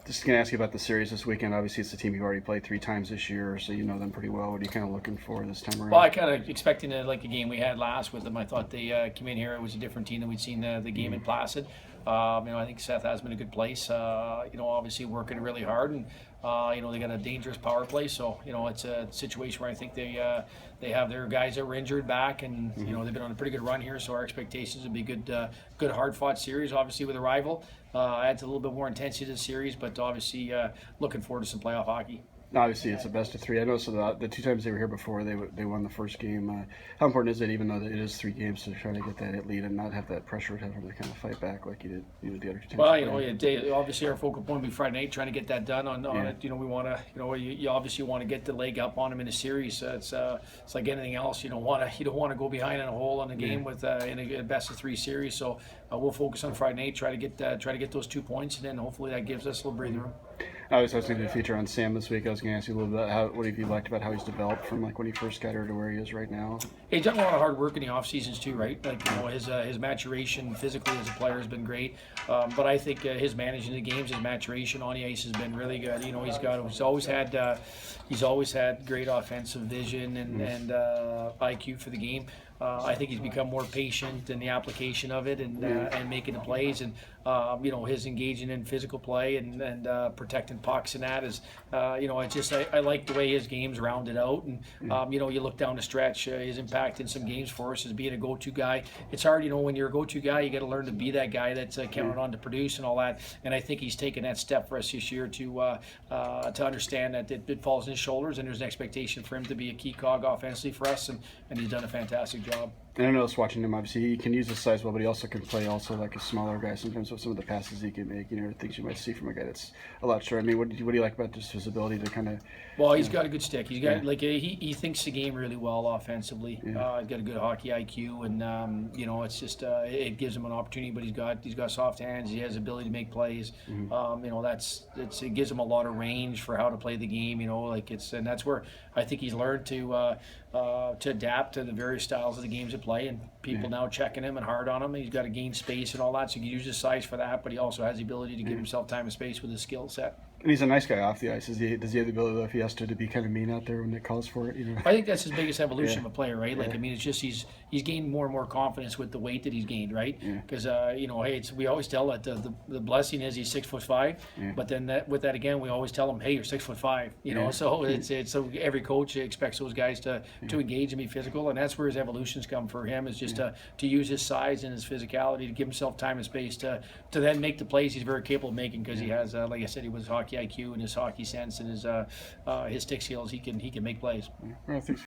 Just going to ask you about the series this weekend. Obviously, it's a team you've already played 3 times this year, so you know them pretty well. What are you kind of looking for this time around? Well, I kind of expecting it like the game we had last with them. I thought they came in here. It was a different team than we'd seen the game in Placid. I think Seth has been a good place. Obviously working really hard, and they got a dangerous power play. So it's a situation where I think they have their guys that were injured back, and they've been on a pretty good run here. So our expectations would be good hard fought series. Obviously with a rival, adds a little bit more intensity to the series, but obviously looking forward to some playoff hockey. Obviously, it's a best of 3. I know. So the 2 times they were here before, they won the first game. How important is it, even though it is 3 games, to try to get that lead and not have that pressure of having to kind of fight back like you did the other 2 times? Well, obviously our focal point will be Friday night, trying to get that done on it. We want to, you obviously want to get the leg up on them in a series. It's like anything else. You don't want to go behind in a hole in a game with in a best of 3 series. So we'll focus on Friday night, try to get those 2 points, and then hopefully that gives us a little breathing room. I was going to do a feature on Sam this week. I was going to ask you a little bit about what have you liked about how he's developed from like when he first got here to where he is right now. He's done a lot of hard work in the off seasons too, right? Like his maturation physically as a player has been great, but I think his managing the games, his maturation on the ice has been really good. He's always had great offensive vision and IQ for the game. I think he's become more patient in the application of it and making the plays, and his engaging in physical play and protecting pucks and that is I like the way his game's rounded out, and you look down the stretch, his impact in some games for us as being a go-to guy. It's hard, when you're a go-to guy, you got to learn to be that guy that's counted on to produce and all that, and I think he's taken that step for us this year to understand that it falls on his shoulders, and there's an expectation for him to be a key cog offensively for us, and he's done a fantastic job. And I noticed watching him, obviously he can use his size well, but he also can play like a smaller guy sometimes with some of the passes he can make, things you might see from a guy that's a lot shorter. I mean, what do you like about just his ability to kind of... Well, he's got a good stick. He's got he thinks the game really well offensively. He's got a good hockey IQ, and it's just it gives him an opportunity. But he's got soft hands. He has the ability to make plays. It gives him a lot of range for how to play the game. And that's where I think he's learned to adapt to the various styles of the games at play, and people now checking him and hard on him. He's got to gain space and all that, so he can use his size for that, but he also has the ability to give himself time and space with his skill set. And he's a nice guy off the ice. Does he have the ability, if he has to be kind of mean out there when it calls for it? I think that's his biggest evolution of a player, right? It's just he's gained more and more confidence with the weight that he's gained, right? Because we always tell that the blessing is he's 6'5", but then with that again, we always tell him, hey, you're 6'5", So it's so every coach expects those guys to engage and be physical, and that's where his evolutions come for him, is just to use his size and his physicality to give himself time and space to then make the plays he's very capable of making, because he has, like I said, he was hockey IQ and his hockey sense and his stick skills. He can make plays. Well,